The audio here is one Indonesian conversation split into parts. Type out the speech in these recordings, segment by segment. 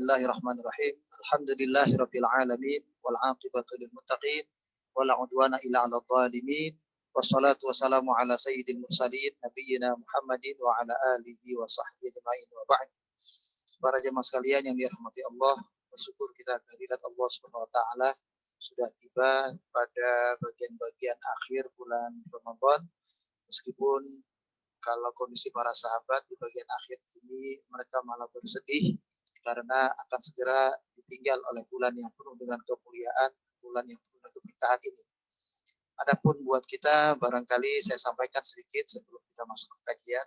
Bismillahirrahmanirrahim. Alhamdulillahirabbil alamin wal 'aqibatu lil muttaqin wala 'udwana illa 'alal zalimin. Wassalatu wassalamu ala sayyidil mursalin nabiyyina Muhammadin wa ala alihi wa sahbihi ajma'in wa ba'd. Para jemaah sekalian yang dirahmati Allah, bersyukur kita kehadirat Allah Subhanahu wa taala sudah tiba pada bagian-bagian akhir bulan Ramadan. Meskipun kalau kondisi para sahabat di bagian akhir ini mereka malah bersedih karena akan segera ditinggal oleh bulan yang penuh dengan kemuliaan, bulan yang penuh dengan keberkahan ini. Adapun buat kita, barangkali saya sampaikan sedikit sebelum kita masuk ke kajian.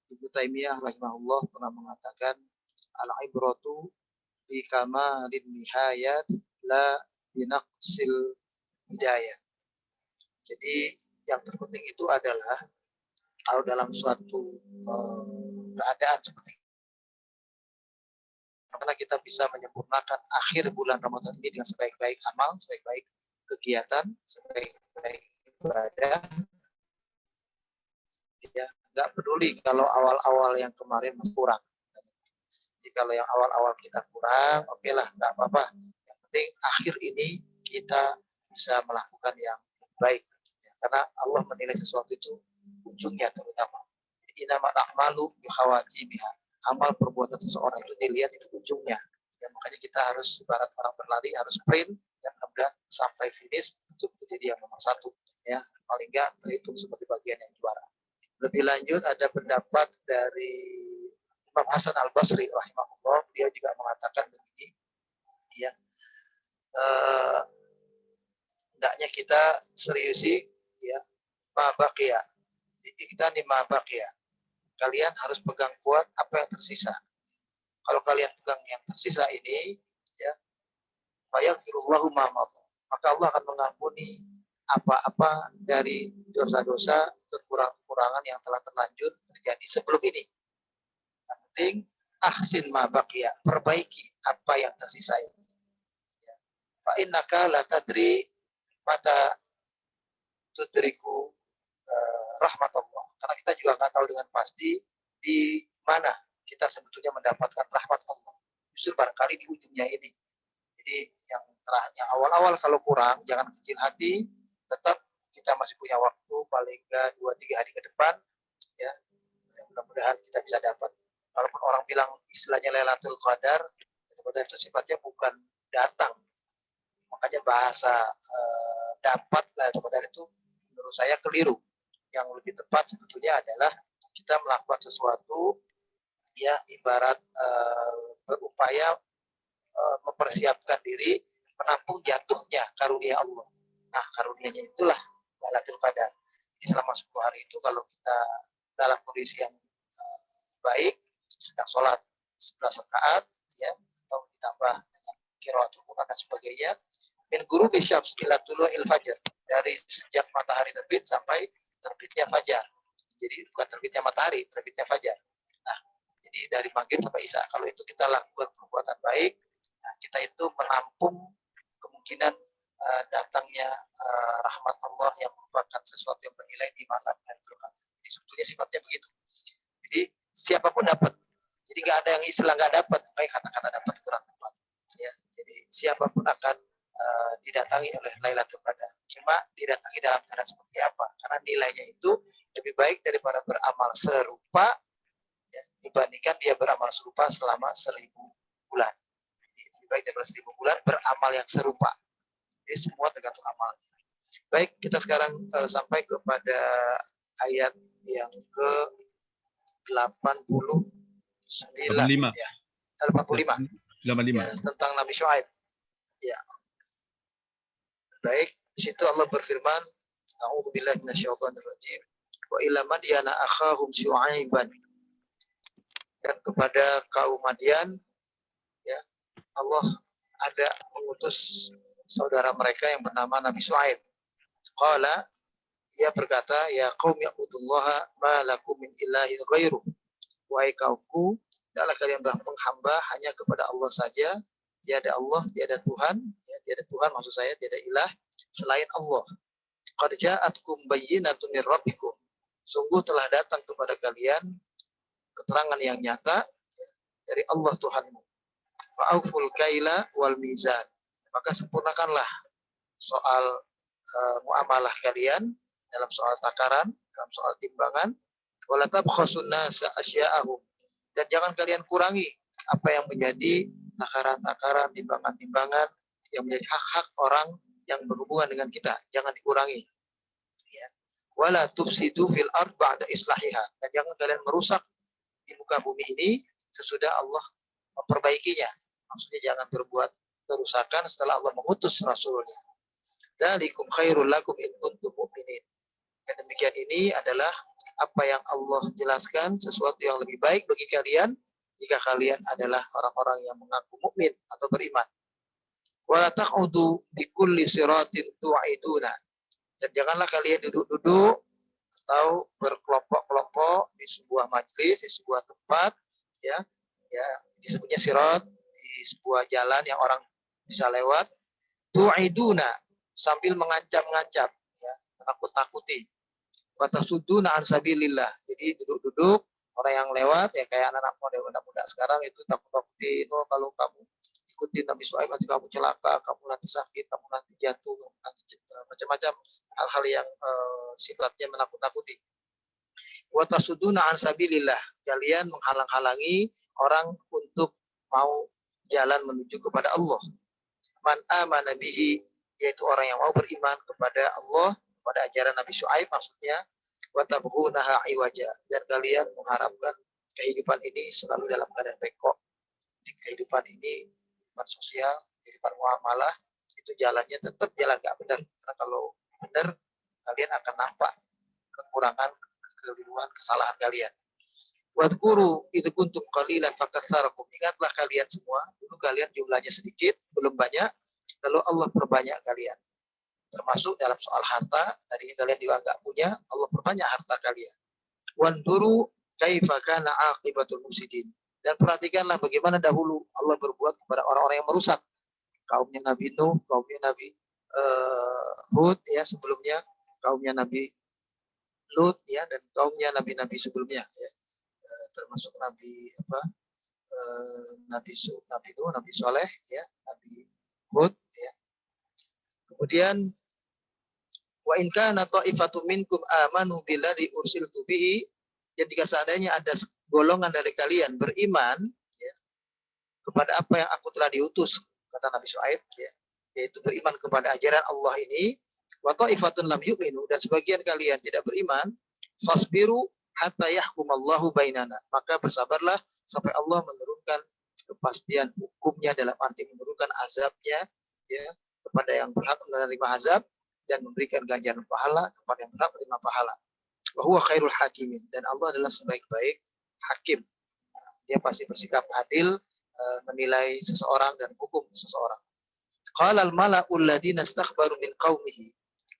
Ibnu Taimiyah rahimahullah pernah mengatakan, al-ibratu bi kamalin nihayat la binaqsil bidayah. Jadi yang terpenting itu adalah kalau dalam suatu keadaan seperti karena kita bisa menyempurnakan akhir bulan Ramadan ini dengan sebaik-baik amal, sebaik-baik kegiatan, sebaik-baik ibadah. Ya, nggak peduli kalau awal-awal yang kemarin masih kurang. Jadi kalau yang awal-awal kita kurang, oke lah, nggak apa-apa. Yang penting akhir ini kita bisa melakukan yang baik. Ya, karena Allah menilai sesuatu itu ujungnya terutama. Innamal a'malu bikhawatimiha. Amal perbuatan seseorang itu dilihat itu ujungnya. Ya, makanya kita harus ibarat orang berlari harus sprint dan kemudian sampai finish untuk menjadi yang nomor satu. Ya, paling nggak terhitung sebagai bagian yang juara. Lebih lanjut ada pendapat dari Imam Hasan Al Basri rahimahullah. Dia juga mengatakan begini. Ya, hendaknya kita seriusi ya mabakia. Kita nih mabakia. Kalian harus pegang kuat apa yang tersisa. Kalau kalian pegang yang tersisa ini, ya, fayaghfirullahu ma madha. Maka Allah akan mengampuni apa-apa dari dosa-dosa, kekurangan yang telah terlanjur terjadi sebelum ini. Yang penting ahsin ma baqiya, perbaiki apa yang tersisa ini. Ya. Fa innaka la tadri mata tudriku rahmat Allah. Karena kita juga nggak tahu dengan pasti di mana kita sebetulnya mendapatkan rahmat Allah. Justru barangkali di ujungnya ini. Jadi yang awal-awal kalau kurang, jangan kecil hati. Tetap kita masih punya waktu paling nggak 2-3 hari ke depan. Ya, mudah-mudahan kita bisa dapat. Walaupun orang bilang istilahnya Lailatul Qadar, itu sifatnya bukan datang. Makanya bahasa dapat Lailatul Qadar itu menurut saya keliru. Yang lebih tepat sebetulnya adalah kita melakukan sesuatu ya ibarat berupaya mempersiapkan diri menampung jatuhnya karunia Allah. Nah, karunianya itulah Lailatul Qadar. Jadi selama 10 hari itu kalau kita dalam kondisi yang baik, sedang sholat 11 rakaat ya atau ditambah dengan qiraatul Quran dan sebagainya, min ghurubi syams ila tulu'il fajr, dari sejak matahari terbit sampai terbitnya fajar. Jadi bukan terbitnya matahari, terbitnya fajar. Nah, jadi dari maghrib sampai isya. Kalau itu kita lakukan perbuatan baik, nah, kita itu menampung kemungkinan datangnya rahmat Allah yang merupakan sesuatu yang bernilai di malam Lailatul Qadar. Jadi sebetulnya sifatnya begitu. Jadi siapapun dapat. Jadi nggak ada yang istilah nggak dapat, baik kata-kata dapat kurang tepat. Ya, jadi siapapun akan didatangi oleh Lailatul Qadar. Cuma didatangi dalam keadaan seperti apa? Karena nilainya itu lebih baik daripada beramal serupa ya, dibandingkan dia beramal serupa selama 1000 bulan. Jadi, lebih baik daripada 1000 bulan beramal yang serupa. Jadi semua tergantung amalnya. Baik, kita sekarang sampai kepada ayat yang ke 89 ya. 85. 85. Ya, tentang Nabi Syuaib. Ya. Baik, di situ Allah berfirman, A'udzubillahi minasyaitonirrajim. Wa ila madyana akhahum Syuaiban. Dan kepada kaum Madian ya, Allah ada mengutus saudara mereka yang bernama Nabi Syuaib. Qala, ia berkata, ya qaum ya'budullaha ma lakum min ilahin ghairuh. Wahai kaumku, tidaklah kalian menghamba hanya kepada Allah saja. Tiada Allah, tiada Tuhan, ya, tiada Tuhan maksud saya, tiada ilah selain Allah. Qad ja'atkum bayyinatun mir rabbikum. Sungguh telah datang kepada kalian keterangan yang nyata ya, dari Allah Tuhanmu. fa'auful kaila wal mizan. Maka sempurnakanlah soal muamalah kalian dalam soal takaran, dalam soal timbangan. Wala tabkhasun nasa asya'ahum. Dan jangan kalian kurangi apa yang menjadi takaran-takaran, timbangan-timbangan yang menjadi hak-hak orang yang berhubungan dengan kita. Jangan dikurangi. Ya. Wala tufsidu fil ard ba'da islahiha. Dan jangan kalian merusak di muka bumi ini sesudah Allah memperbaikinya. Maksudnya jangan berbuat kerusakan setelah Allah mengutus Rasulnya. Dzalikum khairul lakum in kuntum mu'minin. Dan demikian ini adalah apa yang Allah jelaskan, sesuatu yang lebih baik bagi kalian jika kalian adalah orang-orang yang mengaku mukmin atau beriman. Wala taqudu bikulli siratin tu'iduna. Dan janganlah kalian duduk-duduk atau berkelompok-kelompok di sebuah majelis, di sebuah tempat, ya disebutnya sirat, di sebuah jalan yang orang bisa lewat, tu'iduna, sambil mengancam-ngancam, ya, menakut-nakuti. Wa tasudduna an sabilillah. Jadi duduk-duduk orang yang lewat, ya kayak anak-anak muda sekarang itu takut-takutin, oh kalau kamu ikutin Nabi Syuaib nanti kamu celaka, kamu nanti sakit, kamu nanti jatuh, kamu nanti macam-macam hal-hal yang sifatnya menakut-nakuti. Wa tasudduna an sabilillah. Kalian menghalang-halangi orang untuk mau jalan menuju kepada Allah. Man amana bihi, yaitu orang yang mau beriman kepada Allah, pada ajaran Nabi Syuaib maksudnya, wa tabghunaha iwaja, dan kalian mengharapkan kehidupan ini selalu dalam keadaan bengkok. Di kehidupan ini, kehidupan sosial, kehidupan muamalah, itu jalannya tetap jalan gak benar. Karena kalau benar, kalian akan nampak kekurangan, kekeliruan, kesalahan kalian. Wadhkuru idh kuntum qalilan fakatsarakum. Ingatlah kalian semua, dulu kalian jumlahnya sedikit, belum banyak, lalu Allah perbanyak kalian. Termasuk dalam soal harta, tadinya kalian juga enggak punya, Allah perbanyak harta kalian. Wanduru kaifa kana aqibatul mufsidin. Dan perhatikanlah bagaimana dahulu Allah berbuat kepada orang-orang yang merusak. Kaumnya Nabi Nuh, kaumnya Nabi Hud, ya sebelumnya, kaumnya Nabi Lut, ya, dan kaumnya nabi-nabi sebelumnya, ya. Termasuk Nabi Nabi Nuh, Nabi Soleh, ya, Nabi Hud, ya. Kemudian wa in kana ta'ifatu minkum amanu billadzi ursiltu bihi, jika seandainya ada golongan dari kalian beriman, ya, kepada apa yang aku telah diutus, kata Nabi Syuaib, ya, yaitu beriman kepada ajaran Allah ini, wa ta'ifatun lam yu'minu, dan sebagian kalian tidak beriman, fasbiru hatta yahkumallahu bainana, maka bersabarlah sampai Allah menurunkan kepastian hukumnya, dalam arti menurunkan azabnya, ya, kepada yang berhak menerima azab dan memberikan ganjaran pahala kepada yang berhak menerima pahala. Wa huwa khairul hakimin, dan Allah adalah sebaik-baik hakim. Dia pasti bersikap adil, menilai seseorang dan hukum seseorang. Qala al-mala'ul ladzina istakbaru min qaumihi.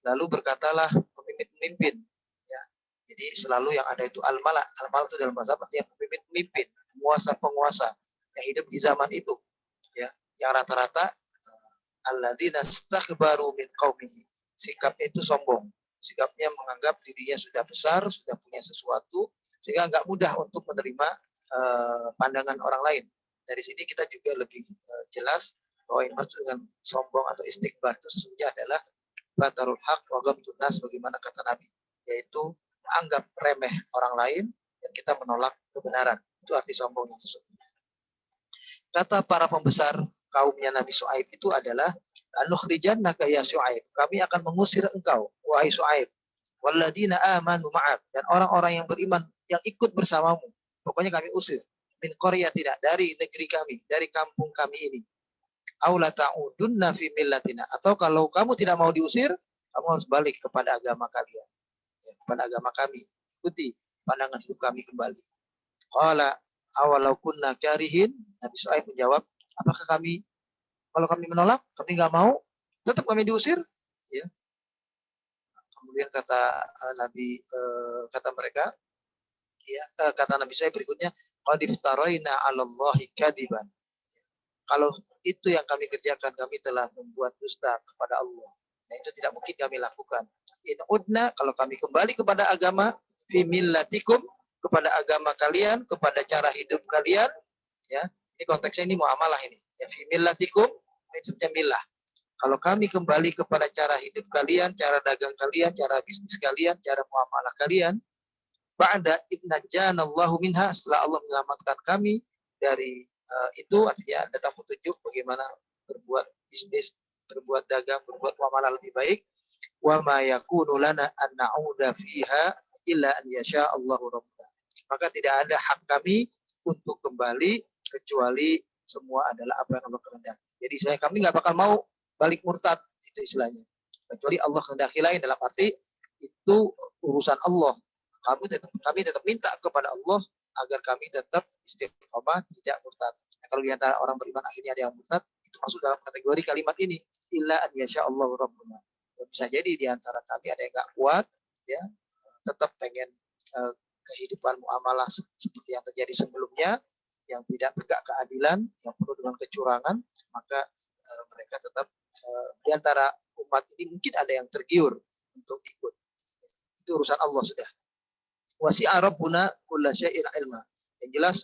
Lalu berkatalah pemimpin-pemimpin, ya. Jadi selalu yang ada itu al-mala'. Al-mala' itu dalam bahasa artinya pemimpin-pemimpin, penguasa-penguasa yang hidup di zaman itu, ya. Yang rata-rata alladzina istakbaru min qaumihi. Sikapnya itu sombong. Sikapnya menganggap dirinya sudah besar, sudah punya sesuatu, sehingga enggak mudah untuk menerima pandangan orang lain. Dari sini kita juga lebih jelas bahwa yang maksud dengan sombong atau istikbar itu sesungguhnya adalah batarul haq wa ghamtun nas, bagaimana kata Nabi, yaitu menganggap remeh orang lain dan kita menolak kebenaran. Itu arti sombongnya sesungguhnya. Kata para pembesar kaumnya Nabi Syuaib itu adalah anukhrijannaka ya Syuaib, kami akan mengusir engkau wahai Syuaib, walladzina amanu ma'ak, dan orang-orang yang beriman yang ikut bersamamu, pokoknya kami usir, min qaryatina, dari negeri kami, dari kampung kami ini. Aula ta'udunna fi millatina, atau kalau kamu tidak mau diusir, kamu harus balik kepada agama kalian, ya, kepada agama kami, ikuti pandangan hidup kami kembali. Qala awalau kunna karihin, Nabi Syuaib menjawab, apakah kami, kalau kami menolak, kami nggak mau, tetap kami diusir, ya. Kemudian kata Nabi, kata mereka, ya, kata Nabi Syuaib berikutnya, qad iftaraina 'alallahi kadiban. Kalau itu yang kami kerjakan, kami telah membuat dusta kepada Allah. Nah, itu tidak mungkin kami lakukan. In udna, kalau kami kembali kepada agama, fi millatikum, kepada agama kalian, kepada cara hidup kalian, ya. Ini konteksnya ini muamalah ini. Ya fi millatikum, maksudnya milah. Kalau kami kembali kepada cara hidup kalian, cara dagang kalian, cara bisnis kalian, cara muamalah kalian, ba'da idnajanallahu minha, setelah Allah menyelamatkan kami dari itu, artinya datang petunjuk bagaimana berbuat bisnis, berbuat dagang, berbuat muamalah lebih baik. Wa ma yakunu lana an na'uda fiha illa an yasha Allahu rabbuna. Maka tidak ada hak kami untuk kembali kecuali semua adalah apa yang Allah kehendaki. Jadi kami nggak bakal mau balik murtad, itu istilahnya. Kecuali Allah kehendaki lain, dalam arti itu urusan Allah. Kami tetap minta kepada Allah agar kami tetap istiqomah, tidak murtad. Nah, kalau di antara orang beriman akhirnya ada yang murtad, itu masuk dalam kategori kalimat ini, illa an yasha Allahu rabbuna. Ya, bisa jadi di antara kami ada yang nggak kuat, ya, tetap pengen kehidupan muamalah seperti yang terjadi sebelumnya, yang tidak tegak keadilan, yang penuh dengan kecurangan, maka mereka tetap di antara umat ini mungkin ada yang tergiur untuk ikut. Itu urusan Allah sudah. Wasi'a rabbuna kulla syai'in ilma. Yang jelas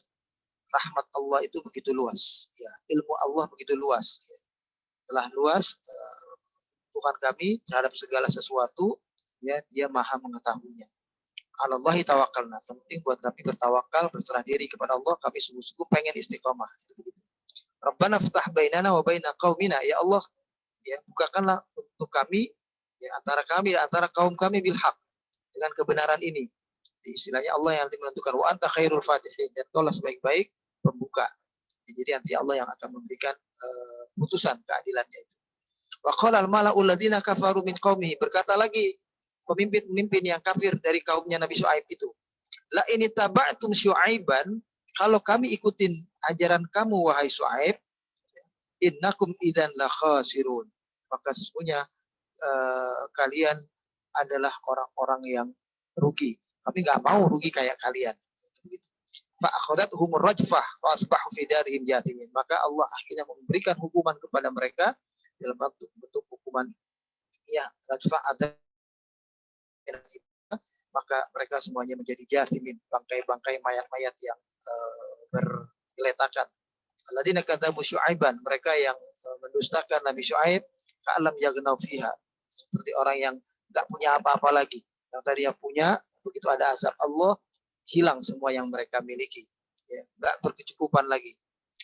rahmat Allah itu begitu luas, ya. Ilmu Allah begitu luas, ya. Telah luas Tuhan kami terhadap segala sesuatu, ya, Dia Maha mengetahuinya. Alallahi tawakkalna. Yang penting buat kami bertawakal, berserah diri kepada Allah, kami sungguh-sungguh pengen istiqomah. Itu begitu. Rabbana ftah bainana wa baina qaumina, ya Allah, ya, bukakanlah untuk kami, ya, antara kami dan antara kaum kami bil haq, dengan kebenaran ini. Istilahnya Allah yang nanti menentukan, wa anta khairul fatihin, dan Kaulah sebaik-baik pembuka. Ya, jadi nanti Allah yang akan memberikan putusan keadilannya itu. Wa qala al-mala'ul ladzina kafaru min qaumihi, berkata lagi pemimpin-pemimpin yang kafir dari kaumnya Nabi Syuaib itu, la ini taba'tum Syuaiban, kalau kami ikutin ajaran kamu wahai Syuaib, innakum idzan la khasirun, maka sesungguhnya kalian adalah orang-orang yang rugi. Kami nggak mau rugi kayak kalian. Fa'akhadathumur rajfah wa asbahu fi darihim jathimin. Maka Allah akhirnya memberikan hukuman kepada mereka dalam bentuk hukuman, ya, rajfah, ada, maka mereka semuanya menjadi jathimin, bangkai-bangkai mayat-mayat yang bergeletakan. Alladzina kadzabu Syuaiban, mereka yang mendustakan Nabi Syuaib, ka'alam yagnau fiha, seperti orang yang enggak punya apa-apa lagi. Yang tadinya punya, begitu ada azab Allah, hilang semua yang mereka miliki, ya, enggak berkecukupan lagi.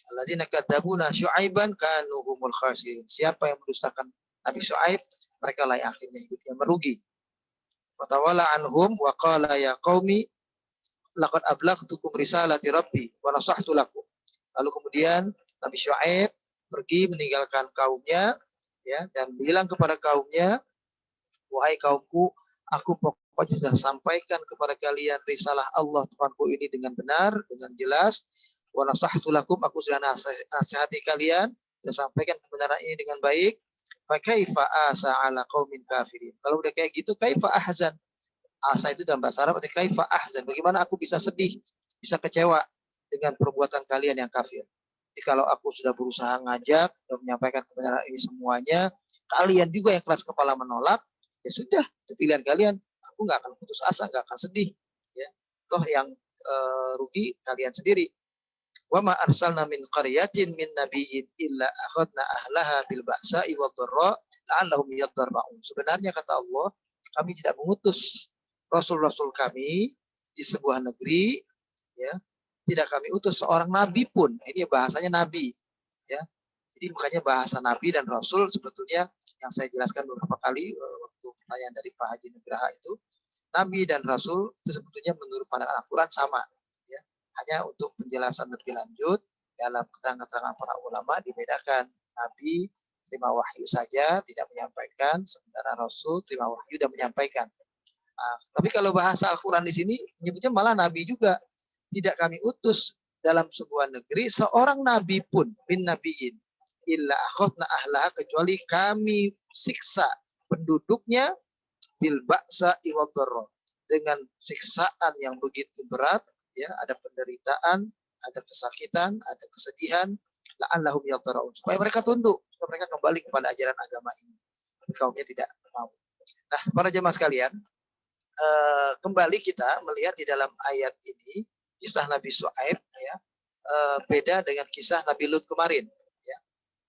Alladzina kadzabuna Syuaiban kanu humul khasirin. Siapa yang mendustakan Nabi Syuaib, mereka lah yang akhirnya hidupnya merugi. Watawala anhum wa qala ya qaumi laqad ablagtukum risalati rabbi wa nasahtu lakum. Lalu kemudian Nabi Syuaib pergi meninggalkan kaumnya, ya, dan bilang kepada kaumnya, wahai kaumku, aku pokoknya sudah sampaikan kepada kalian risalah Allah Tuhanku ini dengan benar, dengan jelas. Wa nasahtu lakum, aku sudah nasihati kalian, sudah sampaikan kebenaran ini dengan baik. Fa kaifa asa ala qaumin kafirin. Kalau udah kayak gitu, kaifa ahzan. Asa itu dalam bahasa Arab artinya kaifa ahzan. Bagaimana aku bisa sedih, bisa kecewa dengan perbuatan kalian yang kafir. Jadi kalau aku sudah berusaha ngajak dan menyampaikan kebenaran ini semuanya, kalian juga yang keras kepala menolak, ya sudah, itu pilihan kalian. Aku nggak akan putus asa, nggak akan sedih. Ya, toh yang rugi kalian sendiri. Wa ma arsalna min qaryatin min nabiyyin illa akhadna ahlaha bil ba'sa'i wad dharra la'allahum yadarra'un. Sebenarnya kata Allah, kami tidak mengutus rasul-rasul kami di sebuah negeri, ya, tidak kami utus seorang nabi pun. Ini bahasanya nabi, ya. Jadi makanya bahasa nabi dan rasul sebetulnya yang saya jelaskan beberapa kali waktu pertanyaan dari Pak Haji Nugraha itu, nabi dan rasul itu sebetulnya menurut pandangan Al-Quran sama, ya. Hanya untuk penjelasan lebih lanjut dalam keterangan-keterangan para ulama dibedakan. Nabi terima wahyu saja, tidak menyampaikan, sementara rasul terima wahyu dan menyampaikan. Tapi kalau bahasa Al-Quran di sini menyebutnya malah nabi juga. Tidak kami utus dalam sebuah negeri seorang nabi pun min nabiyin illa akhadna ahlaha, kecuali kami siksa penduduknya bil ba'sa wad dharra, dengan siksaan yang begitu berat, ya, ada penderitaan, ada kesakitan, ada kesedihan, la'allahum yadarra'un, supaya mereka tunduk, supaya mereka kembali kepada ajaran agama ini. Tapi kaumnya tidak mau. Nah, para jemaah sekalian, kembali kita melihat di dalam ayat ini kisah Nabi Syuaib, ya, beda dengan kisah Nabi Lut kemarin, ya.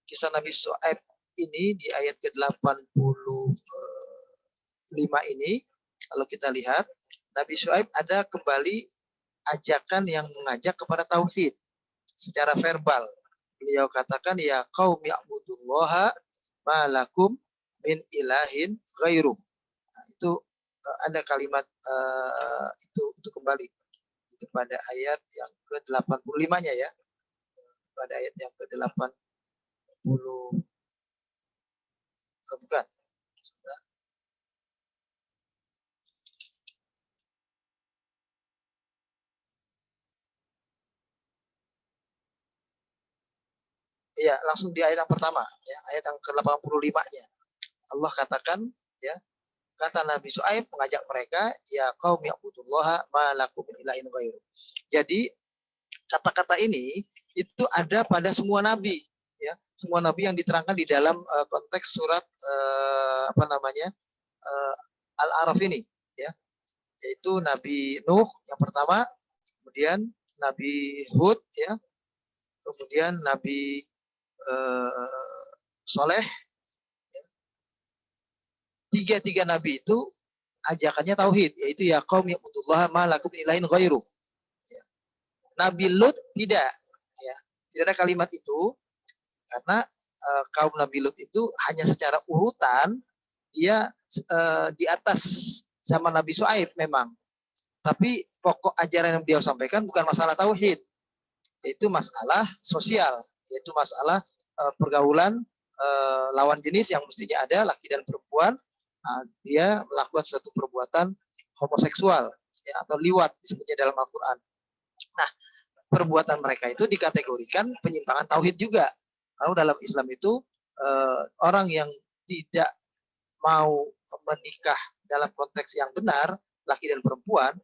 kisah Nabi Syuaib ini di ayat ke-85 ini, kalau kita lihat, Nabi Syuaib ada kembali ajakan yang mengajak kepada tauhid secara verbal. Beliau katakan, ya qaum ya'budullaha ma lakum min ilahin ghairuh. Nah, itu ada kalimat itu kembali itu pada ayat yang ke-85-nya ya. Pada ayat yang ke-80 bukan. Iya, langsung di ayat yang pertama, ya, ayat yang ke-85-nya. Allah katakan, ya, kata Nabi Syuaib mengajak mereka, ya qaum ya'budullaha ma lakum min ilahin ghairuh. Jadi kata-kata ini itu ada pada semua nabi, ya, semua nabi yang diterangkan di dalam konteks surat Al-A'raf ini, ya, yaitu Nabi Nuh yang pertama, kemudian Nabi Hud, ya, kemudian Nabi Soleh, ya. Tiga nabi itu ajakannya tauhid, yaitu ya qaum ya'budullaha ma lakum min ilahin ghairuh. Ya. Nabi Lut tidak, ya, tidak ada kalimat itu karena kaum Nabi Lut itu hanya secara urutan dia di atas zaman Nabi Syuaib memang, tapi pokok ajaran yang beliau sampaikan bukan masalah tauhid, yaitu masalah sosial, yaitu masalah pergaulan lawan jenis yang mestinya ada laki dan perempuan, dia melakukan suatu perbuatan homoseksual, ya, atau liwat disebutnya dalam Al-Quran. Nah, perbuatan mereka itu dikategorikan penyimpangan tauhid juga. Kalau dalam Islam itu orang yang tidak mau menikah dalam konteks yang benar, laki dan perempuan,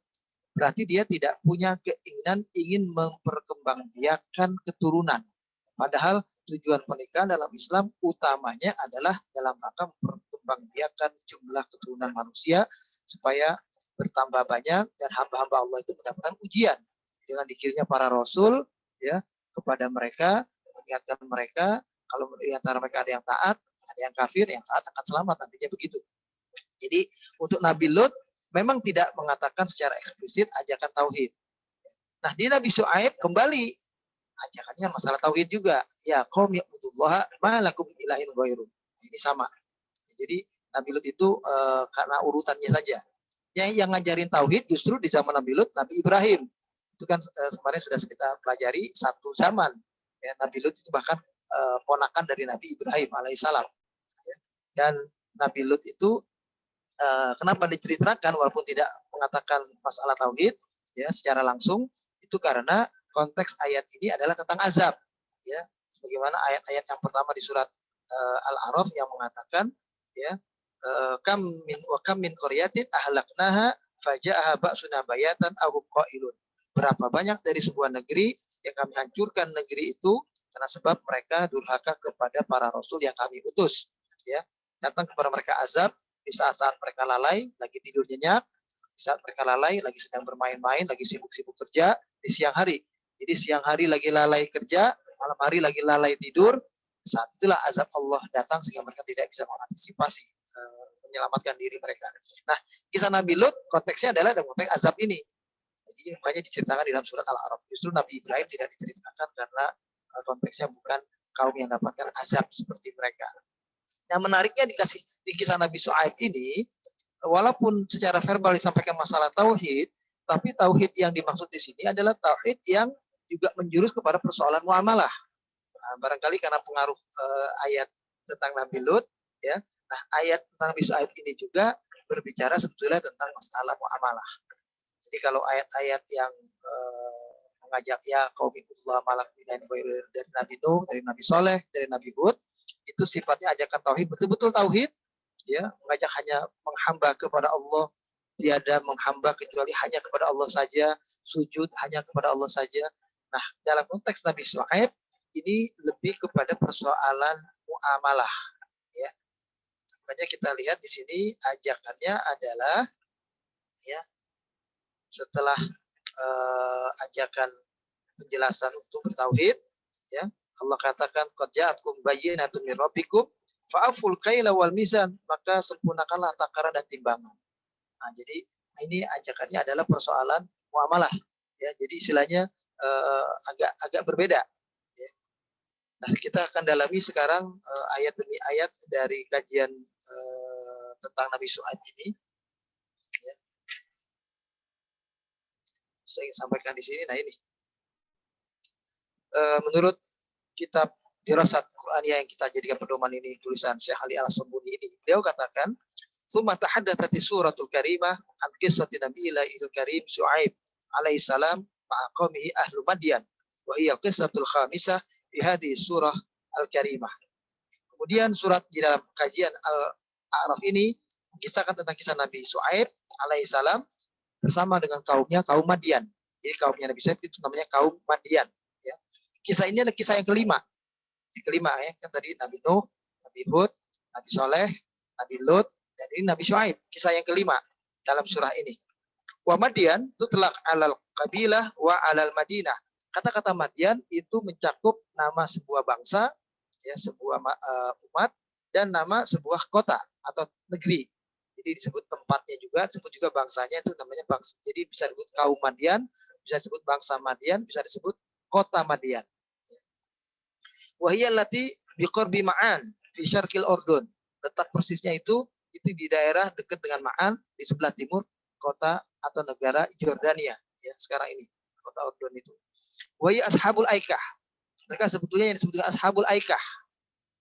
berarti dia tidak punya keinginan ingin memperkembangbiakan keturunan. Padahal tujuan pernikahan dalam Islam utamanya adalah dalam rangka memperkembangbiakan jumlah keturunan manusia supaya bertambah banyak dan hamba-hamba Allah itu mendapatkan ujian dengan dikirimnya para rasul, ya, kepada mereka, mengingatkan mereka kalau di antara mereka ada yang taat, ada yang kafir, yang taat akan selamat, nantinya begitu. Jadi untuk Nabi Lut memang tidak mengatakan secara eksplisit ajakan tauhid. Nah, di Nabi Syuaib kembali ajakannya masalah tauhid juga. Ya qaum ya'budullaha ma lakum min ilahin ghairuh. Ini sama. Jadi Nabi Lut itu karena urutannya saja. Yang ngajarin tauhid justru di zaman Nabi Lut, Nabi Ibrahim. Itu kan kemarin sudah kita pelajari satu zaman. Ya, Nabi Lut itu bahkan ponakan dari Nabi Ibrahim alaihissalam. Ya. Dan Nabi Lut itu kenapa diceritakan walaupun tidak mengatakan masalah tauhid, ya, secara langsung, itu karena konteks ayat ini adalah tentang azab, ya, sebagaimana ayat-ayat yang pertama di surat Al-A'raf yang mengatakan, ya, kam min qaryatin ahlaknaha faja'aha ba'suna bayatan aw hum qailun. Berapa banyak dari sebuah negeri yang kami hancurkan negeri itu karena sebab mereka durhaka kepada para rasul yang kami utus, ya. Datang kepada mereka azab di saat-saat mereka lalai, lagi tidur nyenyak, di saat mereka lalai, lagi sedang bermain-main, lagi sibuk-sibuk kerja di siang hari. Jadi siang hari lagi lalai kerja, malam hari lagi lalai tidur, saat itulah azab Allah datang sehingga mereka tidak bisa mengantisipasi menyelamatkan diri mereka. Nah, kisah Nabi Lut konteksnya adalah dalam konteks azab ini. Jadi makanya diceritakan di dalam surat Al-A'raf. Justru Nabi Ibrahim tidak diceritakan karena konteksnya bukan kaum yang dapatkan azab seperti mereka. Yang menariknya di kisah Nabi Syuaib ini, walaupun secara verbal disampaikan masalah tauhid, tapi tauhid yang dimaksud di sini adalah tauhid yang juga menjurus kepada persoalan muamalah. Nah, barangkali karena pengaruh ayat tentang Nabi Lut, ya. Nah, ayat tentang Nabi Syuaib ini juga berbicara sebetulnya tentang masalah muamalah. Jadi kalau ayat-ayat yang mengajak ya kaum ibudullah malak dari Nabi Nuh, dari Nabi Soleh, dari Nabi Hud, itu sifatnya ajakan tauhid, betul-betul tauhid, ya, mengajak hanya menghamba kepada Allah, tiada menghamba kecuali hanya kepada Allah saja, sujud hanya kepada Allah saja. Nah, dalam konteks Nabi Syuaib ini lebih kepada persoalan muamalah, ya. Makanya kita lihat di sini ajakannya adalah, ya, setelah ajakan penjelasan untuk bertauhid, ya, Allah katakan qad ja'atkum bayyinatun min rabbikum fa'aful kaila wal mizan, maka sempurnakanlah takaran dan timbangan. Nah, jadi ini ajakannya adalah persoalan muamalah ya. Jadi istilahnya agak berbeda ya. Nah, kita akan dalami sekarang ayat demi ayat dari kajian tentang Nabi Syuaib ini ya. Saya ingin sampaikan di sini. Nah, ini menurut kitab Dirasat Qur'aniyah yang kita jadikan pedoman ini, tulisan Syekh Ali Al-Sambuni ini, beliau katakan ثم تحدثت السورة الكريمة عن قصة نبي الله الكريم شعيب عليه السلام مع قومه أهل مدين وهي القصة الخامسة في هذه السورة الكريمة. Kemudian surat di dalam kajian Al-A'raf ini mengisahkan tentang kisah Nabi Syuaib alaihissalam bersama dengan kaumnya, kaum Madian. Jadi kaumnya Nabi Syuaib itu namanya kaum Madian. Ya. Kisah ini adalah kisah yang kelima. Yang kelima ya, kan tadi Nabi Nuh, Nabi Hud, Nabi Soleh, Nabi Lut, dan ini Nabi Syuaib, kisah yang kelima dalam surah ini. Wa Madian tutlaq alal qabilah wa alal Madinah. Kata-kata Madian itu mencakup nama sebuah bangsa, ya, sebuah umat, dan nama sebuah kota atau negeri. Jadi disebut tempatnya juga, disebut juga bangsanya, itu namanya bangsa. Jadi bisa disebut kaum Madian, bisa disebut bangsa Madian, bisa disebut kota Madian. Wa hiya allati biqurbi Ma'an fi syarqil Urdun. Letak persisnya itu di daerah dekat dengan Ma'an, di sebelah timur kota atau negara Yordania ya sekarang ini, kota Urdun itu. Wa ashabul aikah. Mereka sebetulnya yang disebut dengan ashabul aikah.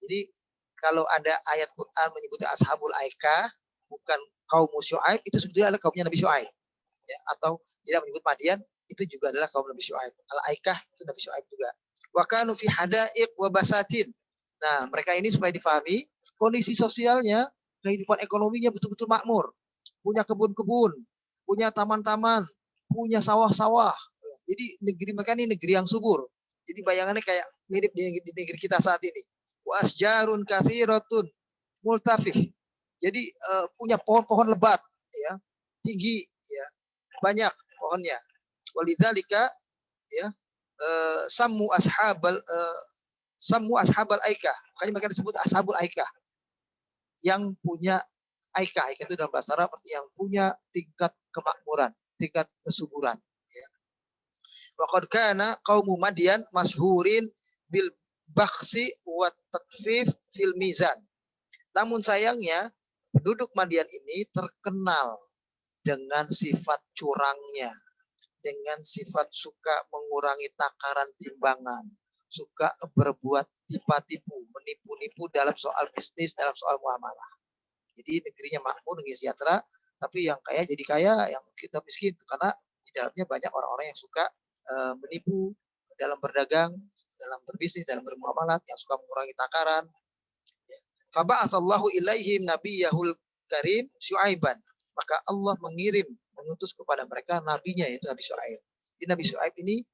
Jadi kalau ada ayat Quran menyebutnya ashabul aikah, bukan kaum Syuaib, itu sebetulnya adalah kaumnya Nabi Syuaib. Ya, atau tidak menyebut Madian, itu juga adalah kaum Nabi Syuaib. Al-aikah itu Nabi Syuaib juga. Wa kanu fi hadaiq wa basatin. Nah, mereka ini supaya difahami kondisi sosialnya, kehidupan ekonominya betul-betul makmur. Punya kebun-kebun, punya taman-taman, punya sawah-sawah. Jadi negeri mereka ini negeri yang subur. Jadi bayangannya kayak mirip di negeri kita saat ini. Wasjarun katsiratun multafih. Jadi punya pohon-pohon lebat ya, tinggi ya, banyak pohonnya. Walidzalika ya sammu ashabal aikah. Makanya mereka disebut ashabul aikah. Yang punya aikah itu dalam bahasa Arab artinya yang punya tingkat kemakmuran, tingkat kesuburan. Ya. Wa qad kana qaumu Madian masyhurin bil bakhsi wa tatfif fil mizan. Namun sayangnya penduduk Madian ini terkenal dengan sifat curangnya, dengan sifat suka mengurangi takaran timbangan, suka berbuat tipu-tipu, menipu-nipu dalam soal bisnis, dalam soal muamalah. Jadi negerinya makmur, negeri sejahtera, tapi yang kaya jadi kaya, yang kita miskin, karena di dalamnya banyak orang-orang yang suka menipu dalam berdagang, dalam berbisnis, dalam bermuamalah, yang suka mengurangi takaran. Faba'atsallahu ilaihim nabiyyahul karim Syuaiban. Maka Allah mengutus kepada mereka nabinya, yaitu Nabi Syuaib. Jadi Nabi Syuaib ini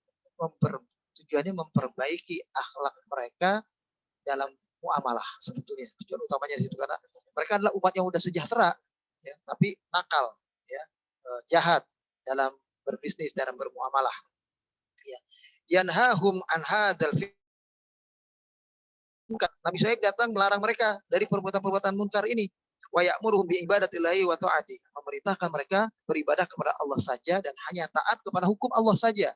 tujuannya memperbaiki akhlak mereka dalam muamalah sebetulnya. Tujuan utamanya di situ karena mereka adalah umat yang sudah sejahtera ya, tapi nakal ya, jahat dalam berbisnis, dalam bermuamalah. Ya. Yanhahum an hadzal munkar. Nabi Syuaib datang melarang mereka dari perbuatan-perbuatan munkar ini. Wa ya'muruhum bi ibadatillahi wa ta'ati. Memerintahkan mereka beribadah kepada Allah saja dan hanya taat kepada hukum Allah saja.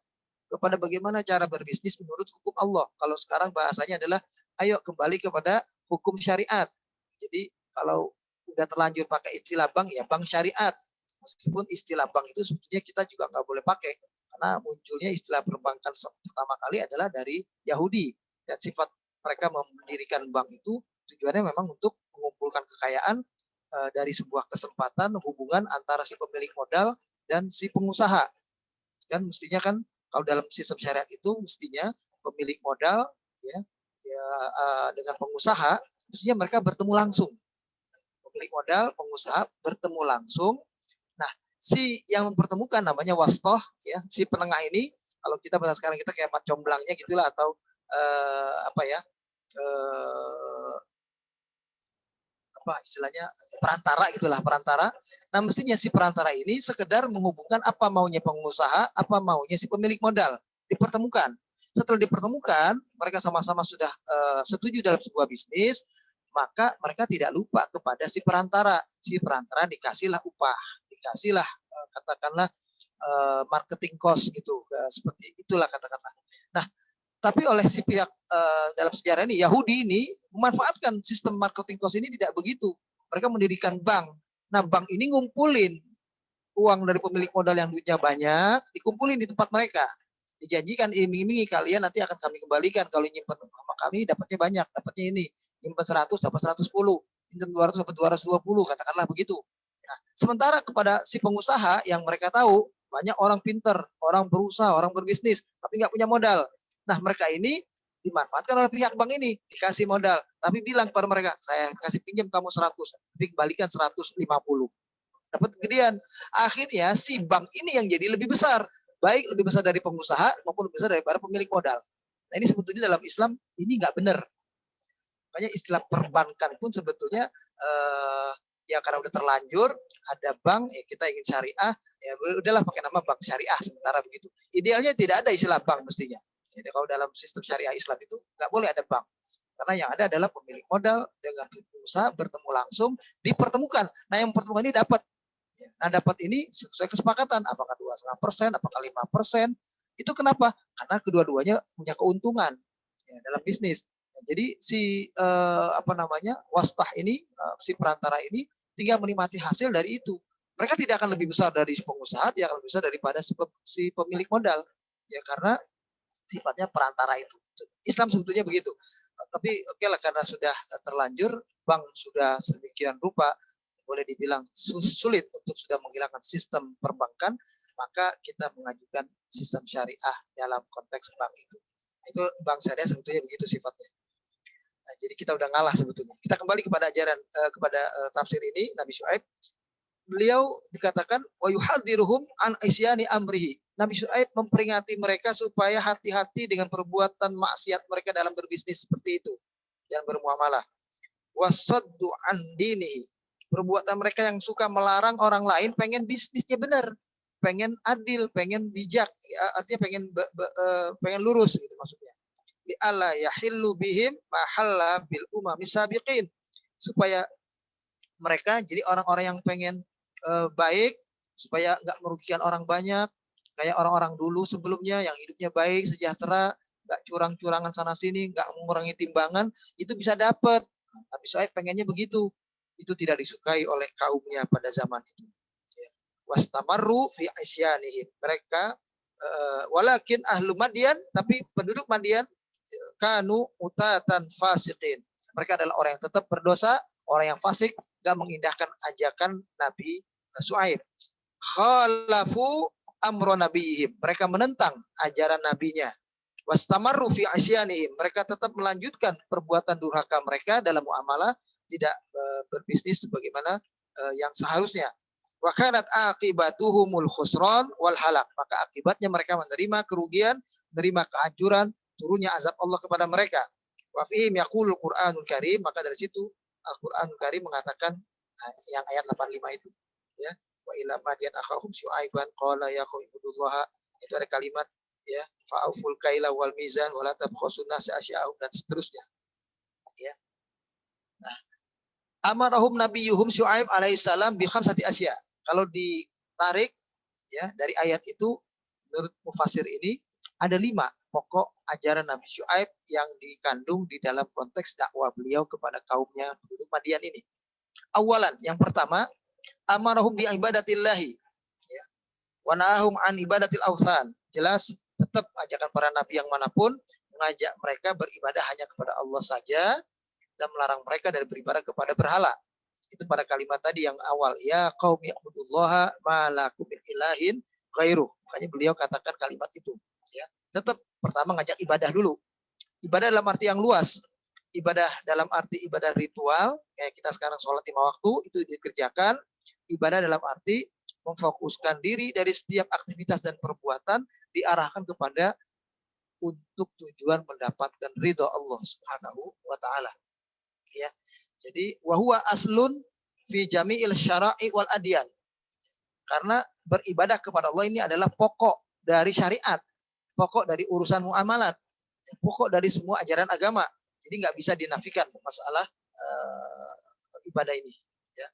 Kepada bagaimana cara berbisnis menurut hukum Allah. Kalau sekarang bahasanya adalah ayo kembali kepada hukum syariat. Jadi kalau udah terlanjur pakai istilah bank, ya bank syariat. Meskipun istilah bank itu sebetulnya kita juga nggak boleh pakai. Karena munculnya istilah perbankan pertama kali adalah dari Yahudi. Dan sifat mereka mendirikan bank itu tujuannya memang untuk mengumpulkan kekayaan dari sebuah kesempatan hubungan antara si pemilik modal dan si pengusaha. Kan mestinya kan kalau dalam sistem syariat itu mestinya pemilik modal ya dengan pengusaha mestinya mereka bertemu langsung. Pemilik modal, pengusaha bertemu langsung. Nah, si yang mempertemukan namanya wastoh ya, si penengah ini kalau kita bahasa sekarang kita kayak macomblangnya gitulah atau apa istilahnya perantara gitulah, perantara. Nah mestinya si perantara ini sekedar menghubungkan apa maunya pengusaha, apa maunya si pemilik modal, dipertemukan. setelah dipertemukan, mereka sama-sama sudah setuju dalam sebuah bisnis, maka mereka tidak lupa kepada si perantara. Si perantara dikasihlah upah, dikasihlah katakanlah marketing cost gitu, seperti itulah katakanlah. Nah, tapi oleh si pihak dalam sejarah ini, Yahudi ini memanfaatkan sistem marketing cost ini tidak begitu. Mereka mendirikan bank. Nah, bank ini ngumpulin uang dari pemilik modal yang duitnya banyak, dikumpulin di tempat mereka. Dijanjikan iming-imingi, kalian nanti akan kami kembalikan kalau nyimpen sama kami dapatnya banyak, dapatnya ini. Nyimpen 100 dapat 110, nyimpen 200 dapat 220, katakanlah begitu. Nah, sementara kepada si pengusaha yang mereka tahu banyak orang pinter, orang berusaha, orang berbisnis, tapi nggak punya modal. Nah, mereka ini dimanfaatkan oleh pihak bank ini, dikasih modal, tapi bilang kepada mereka, saya kasih pinjam kamu 100, tapi kembalikan 150. Dapat gedean. Akhirnya si bank ini yang jadi lebih besar, baik lebih besar dari pengusaha maupun lebih besar daripada pemilik modal. Nah, ini sebetulnya dalam Islam ini nggak benar. Makanya istilah perbankan pun sebetulnya ya karena udah terlanjur ada bank, ya kita ingin syariah, ya udahlah pakai nama bank syariah sementara begitu. Idealnya tidak ada istilah bank mestinya. Jadi kalau dalam sistem syariah Islam itu nggak boleh ada bank. Karena yang ada adalah pemilik modal dengan pengusaha bertemu langsung, dipertemukan. Nah, yang mempertemukan ini dapat. Nah, dapat ini sesuai kesepakatan, apakah 2,5%, apakah 5%. Itu kenapa? Karena kedua-duanya punya keuntungan ya, dalam bisnis. Nah, jadi si wastah ini, si perantara ini tinggal menikmati hasil dari itu. Mereka tidak akan lebih besar dari pengusaha, tidak akan lebih besar daripada si pemilik modal. Ya karena sifatnya perantara itu. Islam sebetulnya begitu. Tapi oke lah, karena sudah terlanjur, bank sudah sedemikian rupa, boleh dibilang sulit untuk sudah menghilangkan sistem perbankan, maka kita mengajukan sistem syariah dalam konteks bank itu. Itu bank syariah sebetulnya begitu sifatnya. Nah, jadi kita udah ngalah sebetulnya. Kita kembali kepada ajaran kepada tafsir ini Nabi Syuaib. Beliau dikatakan wa yuhadziruhum an isyani amrihi. Nabi Syuaib memperingati mereka supaya hati-hati dengan perbuatan maksiat mereka dalam berbisnis seperti itu. Jangan bermuamalah. Wasaddu an dinihi. Perbuatan mereka yang suka melarang orang lain, pengen bisnisnya benar, pengen adil, pengen bijak, ya, artinya pengen lurus gitu maksudnya. Li alla yahillu bihim mahalla bil umami sabiqin, supaya mereka jadi orang-orang yang pengen baik, supaya nggak merugikan orang banyak, kayak orang-orang dulu sebelumnya yang hidupnya baik, sejahtera, nggak curang-curangan sana sini, nggak mengurangi timbangan, itu bisa dapat. Tapi Syuaib pengennya begitu. Itu tidak disukai oleh kaumnya pada zaman itu. Ya. Wastamarru fi isyanihim. Mereka walakin ahlu Madian, tapi penduduk Madian kanu utatan fasiqin. Mereka adalah orang yang tetap berdosa, orang yang fasik, gak mengindahkan ajakan Nabi Syuaib. Khalafu amro nabiyihim. Mereka menentang ajaran nabinya. Wastamarru fi asyanihim. Mereka tetap melanjutkan perbuatan durhaka mereka dalam muamalah, tidak berbisnis sebagaimana yang seharusnya. Wa kanat aqibatuhumul khusran wal halak. Maka akibatnya mereka menerima kerugian, menerima kehancuran, turunnya azab Allah kepada mereka. Wa fihim yaqulul Qur'anul Karim. Maka dari situ Al-Qur'anul Karim mengatakan yang ayat 85 itu, ya. Wa ila madyan akhahum syu'aiban qala ya qaumi ibudullaha. Itu ada kalimat, ya, fa'uful kaila wal mizan wala tabkhasun nas asya'ahum, dan seterusnya, ya. Nah, amarahum nabiyuhum Syuaib alaihissalam bi khamsati asya. Kalau ditarik ya dari ayat itu, menurut mufasir ini ada 5 pokok ajaran Nabi Syuaib yang dikandung di dalam konteks dakwah beliau kepada kaumnya penduduk Madian ini. Awalan, yang pertama, amarahum bi ibadatillahi, ya. Wa nahum an ibadatil authan. Jelas tetap ajakan para nabi yang manapun mengajak mereka beribadah hanya kepada Allah saja dan melarang mereka dari beribadah kepada berhala. Itu pada kalimat tadi yang awal, ya qaumi ibudullaha ma lakum min ilahin ghairuh. Makanya beliau katakan kalimat itu, ya. Tetap pertama ngajak ibadah dulu. Ibadah dalam arti yang luas. Ibadah dalam arti ibadah ritual, kayak kita sekarang sholat 5 waktu itu dikerjakan. Ibadah dalam arti memfokuskan diri dari setiap aktivitas dan perbuatan diarahkan kepada untuk tujuan mendapatkan ridho Allah Subhanahu wa taala. Ya. Jadi wahwa aslun fi jami'il syara'i wal adyan. Karena beribadah kepada Allah ini adalah pokok dari syariat, pokok dari urusan muamalat. pokok dari semua ajaran agama. Jadi nggak bisa dinafikan masalah ibadah ini. Ya.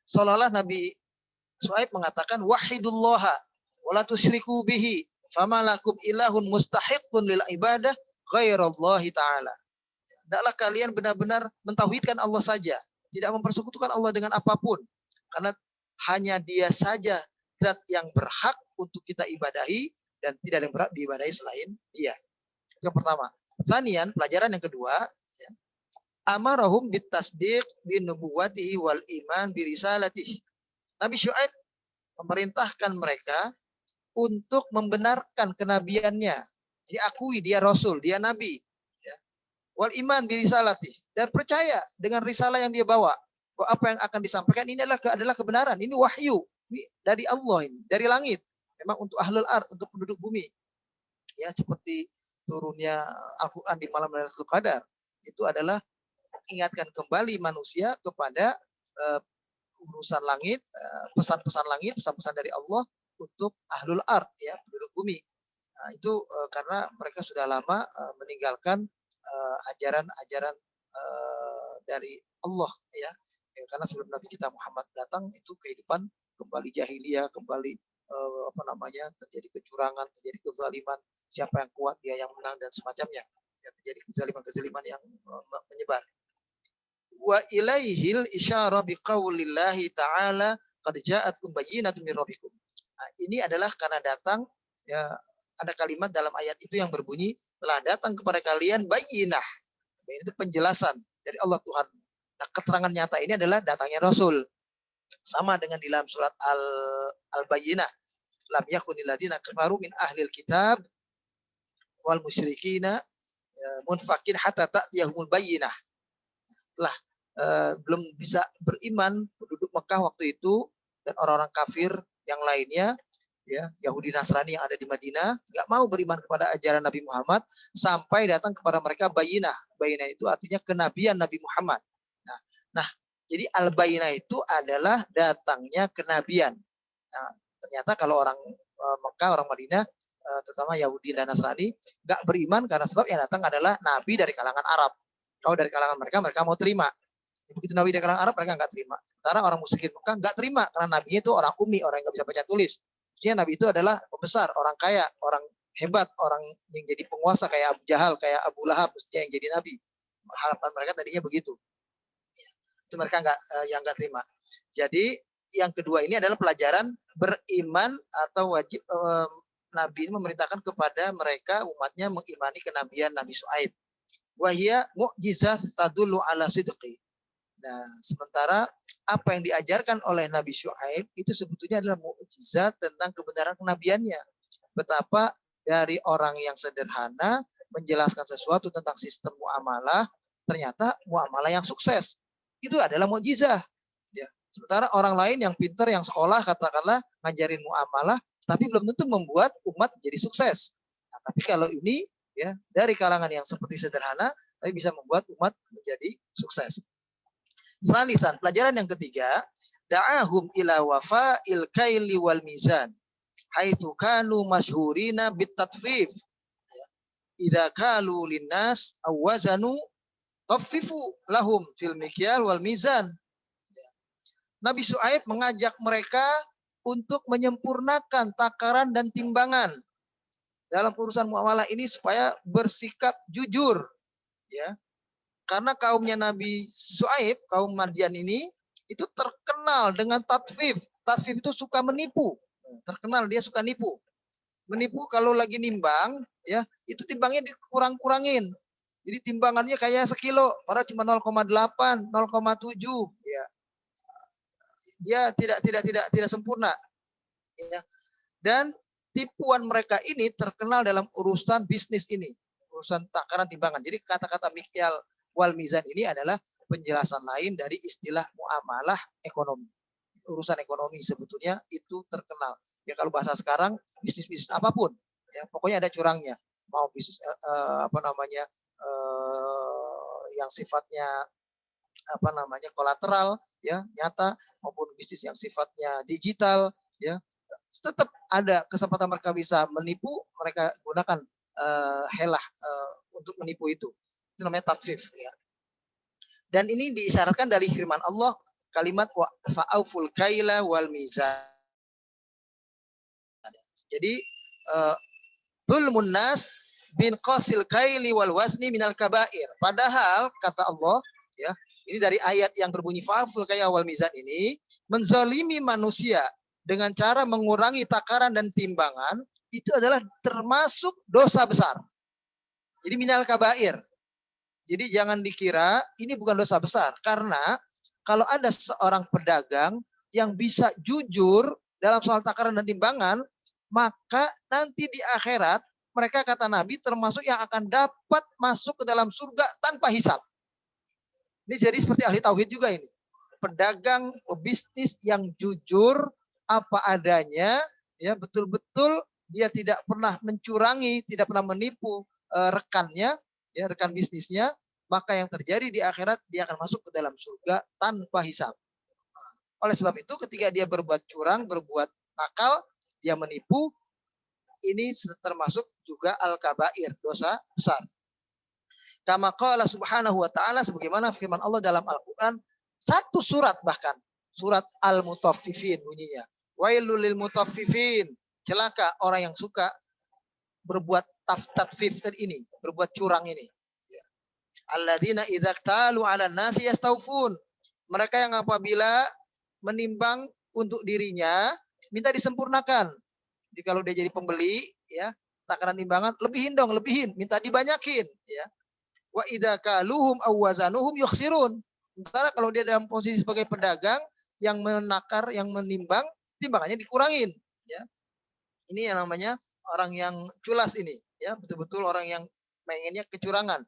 Seolah-olah Nabi Shu'aib mengatakan wahidullaha wala tusyriku bihi famalakum ilahun mustahiqun lil ibadah ghairallahi ta'ala. Hendaklah kalian benar-benar mentauhidkan Allah saja, tidak mempersekutukan Allah dengan apapun. Karena hanya Dia saja zat yang berhak untuk kita ibadahi dan tidak ada yang berhak diibadahi selain Dia. Yang pertama. Tsaniyan, pelajaran yang kedua, ya. Amarahum bitasdiq bi nubuwatihi wal iman bi risalatihi. Nabi Syuaib memerintahkan mereka untuk membenarkan kenabiannya, diakui dia rasul, dia nabi, ya. Wal iman bi risalatihi, dan percaya dengan risalah yang dia bawa. Bahwa apa yang akan disampaikan ini adalah kebenaran, ini wahyu, ini dari Allah, ini dari langit. Memang untuk ahlul ard, untuk penduduk bumi. Ya, seperti turunnya Al-Quran di malam Lailatul Qadar, itu adalah mengingatkan kembali manusia kepada urusan langit, pesan-pesan langit, pesan-pesan dari Allah untuk ahlul ard, ya, penduduk bumi. Nah, itu karena mereka sudah lama meninggalkan ajaran-ajaran dari Allah, ya. Karena sebelum Nabi kita Muhammad datang itu kehidupan kembali jahiliyah, kembali terjadi kecurangan, terjadi kezaliman, siapa yang kuat dia yang menang dan semacamnya, ya, terjadi kezaliman yang menyebar. Wa ilaihil isyara biqaulillahi ta'ala qad ja'atkum bayyinatun min rabbikum. Nah, ini adalah karena datang, ya, ada kalimat dalam ayat itu yang berbunyi telah datang kepada kalian bayyinah. Itu penjelasan dari Allah Tuhan. Nah, keterangan nyata ini adalah datangnya Rasul. Sama dengan di dalam surat Al-Bayyinah. Lam yakunil ladzina kafaru min ahlil kitab wal musyrikina munfakin hatta ta'tiyahumul bayyinah. Telah belum bisa beriman penduduk Mekah waktu itu dan orang-orang kafir yang lainnya, ya, Yahudi Nasrani yang ada di Madinah, nggak mau beriman kepada ajaran Nabi Muhammad sampai datang kepada mereka bayinah. Bayinah itu artinya kenabian Nabi Muhammad. Nah, jadi al-bayinah itu adalah datangnya kenabian. Nah, ternyata kalau orang Mekah, orang Madinah, terutama Yahudi dan Nasrani, nggak beriman karena sebab yang datang adalah Nabi dari kalangan Arab. Kalau dari kalangan mereka, mereka mau terima. Begitu Nabi dari kalangan Arab, mereka nggak terima. Sementara orang musyrikin Mekah nggak terima karena Nabinya itu orang ummi, orang yang nggak bisa baca tulis. Maksudnya Nabi itu adalah pembesar, orang kaya, orang hebat, orang yang jadi penguasa kayak Abu Jahal, kayak Abu Lahab, mestinya yang jadi Nabi. Harapan mereka tadinya begitu. Itu mereka yang nggak terima. Jadi yang kedua ini adalah pelajaran beriman atau wajib Nabi ini memerintahkan kepada mereka umatnya mengimani kenabian Nabi Shu'aib. Wahia mu'jizat tadullu ala sidqi. Nah, sementara apa yang diajarkan oleh Nabi Shu'aib itu sebetulnya adalah mukjizat tentang kebenaran kenabiannya. Betapa dari orang yang sederhana menjelaskan sesuatu tentang sistem muamalah, ternyata muamalah yang sukses. Itu adalah mukjizat. Ya. Sementara orang lain yang pintar, yang sekolah, katakanlah ngajarin muamalah, tapi belum tentu membuat umat jadi sukses. Nah, tapi kalau ini, ya, dari kalangan yang seperti sederhana, tapi bisa membuat umat menjadi sukses. Salisan, pelajaran yang ketiga, da'ahum ila wafa'il kaili wal mizan haitsu kanu masyhurina bitatfif. Idza kalu linnas aw wazanu khaffifu lahum fil mikyal wal mizan. Nabi Shu'aib mengajak mereka untuk menyempurnakan takaran dan timbangan dalam urusan muamalah ini supaya bersikap jujur, ya. Karena kaumnya Nabi Shu'aib, kaum Madian ini itu terkenal dengan tatfif. Tatfif itu suka menipu. Terkenal dia suka nipu. Menipu kalau lagi nimbang, ya, itu timbangnya dikurang-kurangin. Jadi timbangannya kayak sekilo, padahal cuma 0,8, 0,7, ya. Dia tidak sempurna, ya. Dan tipuan mereka ini terkenal dalam urusan bisnis ini, urusan takaran timbangan. Jadi kata-kata mikyal wal mizan ini adalah penjelasan lain dari istilah muamalah ekonomi. Urusan ekonomi sebetulnya itu terkenal. Ya kalau bahasa sekarang bisnis apapun, ya pokoknya ada curangnya. Mau bisnis yang sifatnya kolateral, ya, nyata, maupun bisnis yang sifatnya digital, ya, tetap ada kesempatan mereka bisa menipu, mereka gunakan helah untuk menipu itu. Itu namanya tatfif ya. Dan ini diisyaratkan dari firman Allah kalimat wa fa'auful kaila wal mizan. Jadi zulmun nas bin qasil kaili wal wazni minal kabair. Padahal kata Allah ya, ini dari ayat yang berbunyi fa'auful kaila wal mizan ini menzalimi manusia dengan cara mengurangi takaran dan timbangan itu adalah termasuk dosa besar. Jadi minal kabair. Jadi jangan dikira ini bukan dosa besar. Karena kalau ada seorang pedagang yang bisa jujur dalam soal takaran dan timbangan, maka nanti di akhirat mereka kata Nabi termasuk yang akan dapat masuk ke dalam surga tanpa hisab. Ini jadi seperti ahli tauhid juga ini. Pedagang, pebisnis yang jujur apa adanya, ya betul-betul dia tidak pernah mencurangi, tidak pernah menipu rekannya, ya rekan bisnisnya, maka yang terjadi di akhirat dia akan masuk ke dalam surga tanpa hisab. Oleh sebab itu ketika dia berbuat curang, berbuat nakal, dia menipu, ini termasuk juga al-kabair, dosa besar. Kama qala subhanahu wa ta'ala, sebagaimana firman Allah dalam Al-Quran, satu surat bahkan, surat Al-Mutaffifin bunyinya. Wailul lil mutaffifin, celaka orang yang suka berbuat tatfif ini, berbuat curang ini. Alladzina idza talu 'alan nasi yastaufun. Mereka yang apabila menimbang untuk dirinya minta disempurnakan. Jadi kalau dia jadi pembeli ya, takaran timbangan lebihin dong, lebihin, minta dibanyakin ya. Wa idza kaluhum aw wazanuhum yukhsirun. Sementara kalau dia dalam posisi sebagai pedagang yang menakar, yang menimbang, timbangannya dikurangin ya. Ini yang namanya orang yang culas ini ya, betul-betul orang yang menginginnya kecurangan.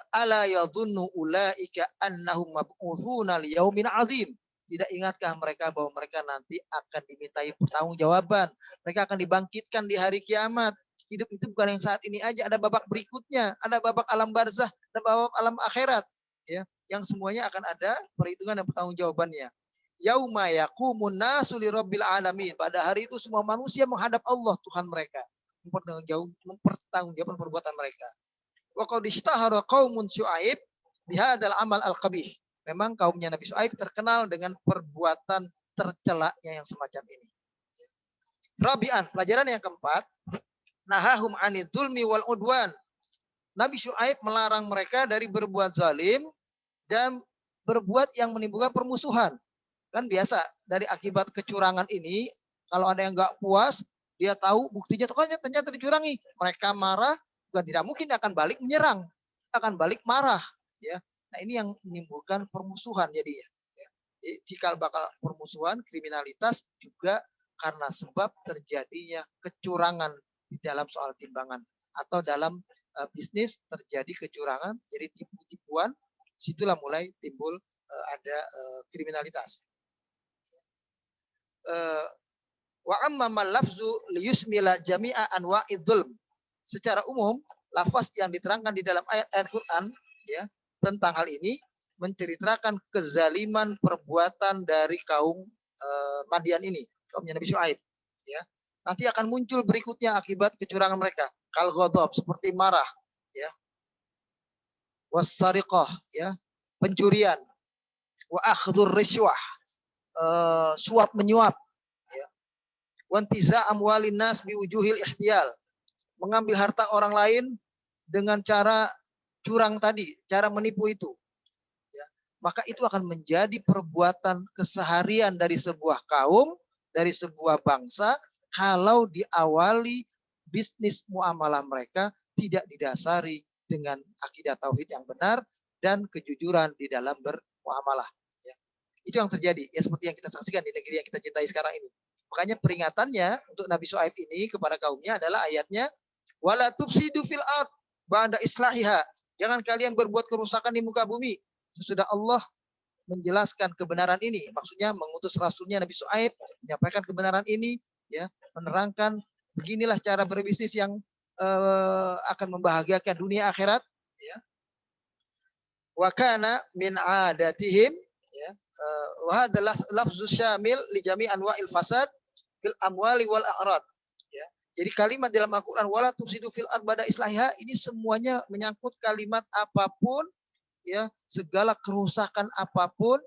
Ala yadhunnu ulaika annahum mab'utsuna liyaumin 'adzim. Tidak ingatkah mereka bahwa mereka nanti akan dimintai pertanggungjawaban, mereka akan dibangkitkan di hari kiamat. Hidup itu bukan yang saat ini aja, ada babak berikutnya, ada babak alam barzah, ada babak alam akhirat ya, yang semuanya akan ada perhitungan dan pertanggungjawabannya. Yauma yaqumun nasu lirabbil alamin. Pada hari itu semua manusia menghadap Allah Tuhan mereka, mempertanggungjawabkan perbuatan mereka. Wa qad ishtahara qaumun Syuaib bihadzal amal al-qabih. Memang kaumnya Nabi Syuaib terkenal dengan perbuatan tercelaknya yang semacam ini. Rabi'an, pelajaran yang keempat, nahahum anid dzulmi wal udwan. Nabi Syuaib melarang mereka dari berbuat zalim dan berbuat yang menimbulkan permusuhan. Kan biasa dari akibat kecurangan ini, kalau ada yang enggak puas, dia tahu buktinya ternyata dicurangi. Mereka marah, bukan tidak mungkin akan balik menyerang, akan balik marah ya. Nah, ini yang menimbulkan permusuhan jadinya ya. Jika bakal permusuhan, kriminalitas juga karena sebab terjadinya kecurangan di dalam soal timbangan atau dalam bisnis terjadi kecurangan, jadi tipu-tipuan, situlah mulai timbul ada kriminalitas. Wa amma lafzu liyusmila jami'a anwa'idz dzulm. Secara umum, lafaz yang diterangkan di dalam ayat-ayat Quran ya tentang hal ini menceritakan kezaliman perbuatan dari kaum Madian ini, kaumnya Nabi Syuaib ya. Nanti akan muncul berikutnya akibat kecurangan mereka, kal ghadab, seperti marah ya. Was-sariqah ya, pencurian. Wa akhdhur riswah, suap menyuap ya. Wantiza amwalin nas biwujuhil ihtiyal, mengambil harta orang lain dengan cara curang tadi, cara menipu itu ya. Maka itu akan menjadi perbuatan keseharian dari sebuah kaum, dari sebuah bangsa, kalau diawali bisnis muamalah mereka tidak didasari dengan akidah tauhid yang benar dan kejujuran di dalam bermuamalah ya. Itu yang terjadi ya, seperti yang kita saksikan di negeri yang kita cintai sekarang ini. Makanya peringatannya untuk Nabi Syuaib ini kepada kaumnya adalah ayatnya wala tufsidu fil ard ba'da islahiha. Jangan kalian berbuat kerusakan di muka bumi sesudah Allah menjelaskan kebenaran ini. Maksudnya mengutus rasulnya Nabi Syuaib menyampaikan kebenaran ini ya, menerangkan beginilah cara berbisnis yang akan membahagiakan dunia akhirat ya. Wa kana min adatihim ya, wa hadza lafzu syamil li jami' anwa'il fasad fil amwali wal a'rad ya. Jadi kalimat dalam Al-Quran wala tufsidu fil ard ba'da islahiha ini semuanya menyangkut kalimat apapun, ya, segala kerusakan apapun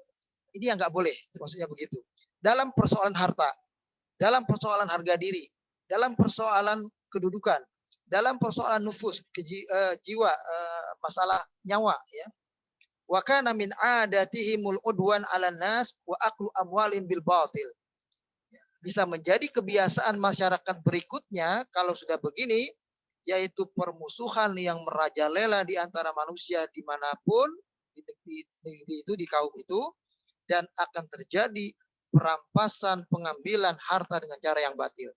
ini yang nggak boleh, maksudnya begitu. Dalam persoalan harta, dalam persoalan harga diri, dalam persoalan kedudukan, dalam persoalan nufus, jiwa, masalah nyawa, ya. Wa kana min adatihimul udwan 'alan nas wa aklu amwalin bil batil. Bisa menjadi kebiasaan masyarakat berikutnya kalau sudah begini, yaitu permusuhan yang merajalela di antara manusia dimanapun di negeri itu, di kaum itu, dan akan terjadi perampasan pengambilan harta dengan cara yang batil.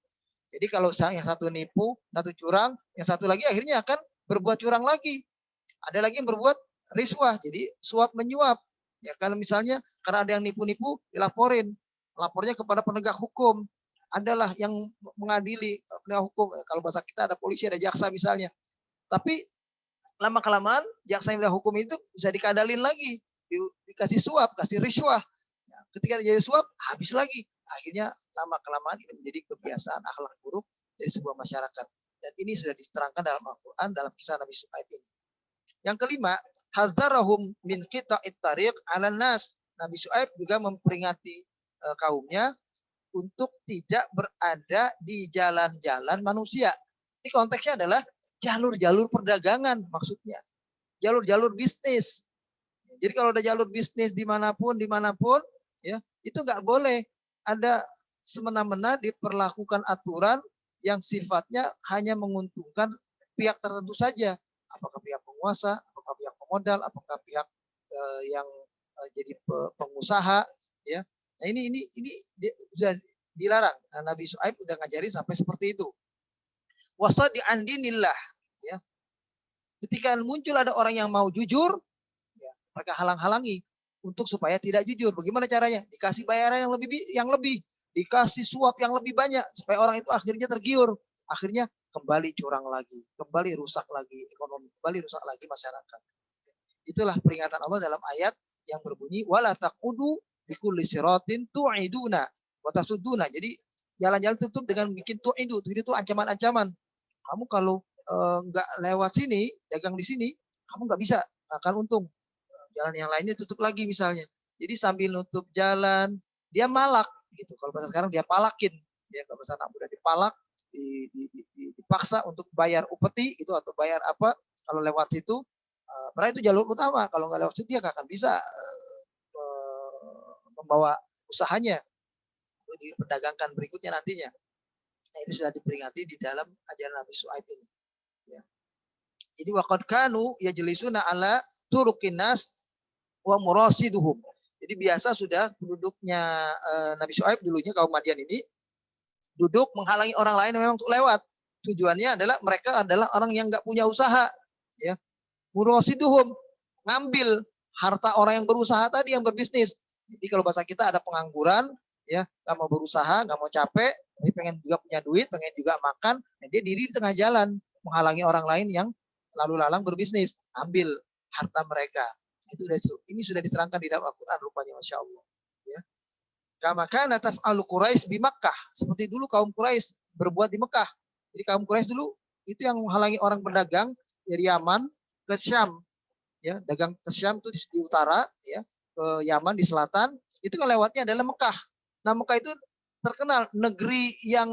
Jadi kalau yang satu nipu, satu curang, yang satu lagi akhirnya akan berbuat curang lagi. Ada lagi yang berbuat riswah, jadi suap menyuap. Ya kalau misalnya karena ada yang nipu-nipu, dilaporin, lapornya kepada penegak hukum. Adalah yang mengadili penegak hukum. Kalau bahasa kita ada polisi, ada jaksa misalnya. Tapi lama kelamaan jaksa yang hukum itu bisa dikadalin lagi, dikasih suap, kasih riswah. Nah, ketika terjadi suap, habis lagi. Akhirnya lama kelamaan ini menjadi kebiasaan akhlak buruk dari sebuah masyarakat. Dan ini sudah diterangkan dalam Al-Quran dalam kisah Nabi Syuaib ini. Yang kelima, hadzarahum min qita'it tariq 'alan nas. Nabi Syuaib juga memperingati kaumnya untuk tidak berada di jalan-jalan manusia. Ini konteksnya adalah jalur-jalur perdagangan maksudnya. Jalur-jalur bisnis. Jadi kalau ada jalur bisnis dimanapun, ya itu nggak boleh ada semena-mena diperlakukan aturan yang sifatnya hanya menguntungkan pihak tertentu saja. Apakah pihak penguasa, apakah pihak pemodal, apakah pihak yang jadi pengusaha, ya. Nah ini sudah dilarang. Nah, Nabi Syuaib udah ngajarin sampai seperti itu. Wasadi andinillah, ya. Ketika muncul ada orang yang mau jujur, ya, mereka halang-halangi untuk supaya tidak jujur. Bagaimana caranya? Dikasih bayaran yang lebih, dikasih suap yang lebih banyak supaya orang itu akhirnya tergiur, akhirnya kembali curang lagi, kembali rusak lagi ekonomi, kembali rusak lagi masyarakat. Itulah peringatan Allah dalam ayat yang berbunyi wala taqudu bikulli siratin tu'iduna wa tasudduna. Jadi jalan-jalan tutup dengan bikin tu'idu. Itu ancaman-ancaman. Kamu kalau nggak lewat sini, dagang di sini, kamu nggak bisa, akan untung. Jalan yang lainnya tutup lagi misalnya. Jadi sambil nutup jalan, dia malak gitu. Kalau bahasa sekarang dia palakin. Ya, kalau bahasa anak muda dipalak, dipaksa untuk bayar upeti gitu atau bayar apa kalau lewat situ. Karena itu jalur utama. Kalau nggak lewat situ dia nggak akan bisa membawa usahanya diperdagangkan berikutnya nantinya. Nah, itu sudah diperingati di dalam ajaran Nabi Syuaib ini. Ya. Jadi waqad kanu yajlisuna ala turuqin nas wa murasiduhum. Jadi biasa sudah penduduknya Nabi Syuaib dulunya kaum Madian ini duduk menghalangi orang lain memang untuk lewat. Tujuannya adalah mereka adalah orang yang nggak punya usaha, ya. Murasiduhum, ngambil harta orang yang berusaha tadi, yang berbisnis. Jadi kalau bahasa kita ada pengangguran, ya, nggak mau berusaha, nggak mau capek, tapi pengen juga punya duit, pengen juga makan, nah dia diri di tengah jalan menghalangi orang lain yang lalu lalang berbisnis, ambil harta mereka. Ini sudah diterangkan di dalam Al-Quran rupanya, Masya Allah. Ya. Kama kana taf'alu Quraisy di Makkah. Seperti dulu kaum Quraisy berbuat di Mekah. Jadi kaum Quraisy dulu itu yang menghalangi orang berdagang dari Yaman ke Syam. Ya, dagang ke Syam itu di utara, ya, ke Yaman di selatan, itu kan lewatnya adalah Mekah. Nah, Mekah itu terkenal negeri yang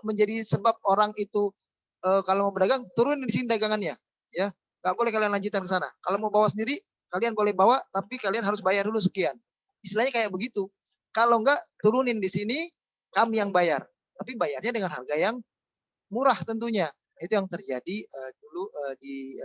menjadi sebab orang itu kalau mau berdagang turun di sini dagangannya, ya. Nggak boleh kalian lanjutkan ke sana. Kalau mau bawa sendiri, kalian boleh bawa, tapi kalian harus bayar dulu sekian. Istilahnya kayak begitu. Kalau enggak, turunin di sini, kami yang bayar. Tapi bayarnya dengan harga yang murah tentunya. Itu yang terjadi dulu di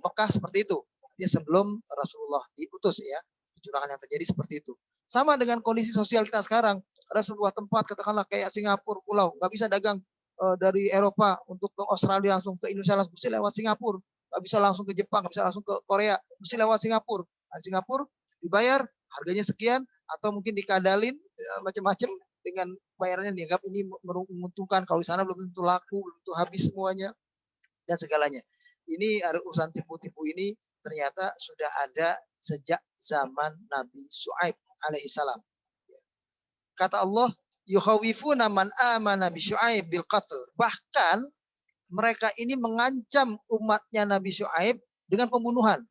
Mekah seperti itu. Dia sebelum Rasulullah diutus, ya. Kecurangan yang terjadi seperti itu. Sama dengan kondisi sosial kita sekarang. Ada sebuah tempat katakanlah kayak Singapura pulau, nggak bisa dagang dari Eropa untuk ke Australia langsung ke Indonesia langsung mesti lewat Singapura. Nggak bisa langsung ke Jepang, nggak bisa langsung ke Korea, mesti lewat Singapura. Nah, Singapura dibayar harganya sekian atau mungkin dikadalin macam-macam dengan bayarannya dianggap ini menguntungkan. Kalau di sana belum tentu laku, belum tentu habis semuanya dan segalanya. Ini urusan tipu-tipu ini ternyata sudah ada sejak zaman Nabi Syuaib alaihissalam. Kata Allah, yukhawifuna man amana bi Syuaib bil qatl. Bahkan mereka ini mengancam umatnya Nabi Syuaib dengan pembunuhan.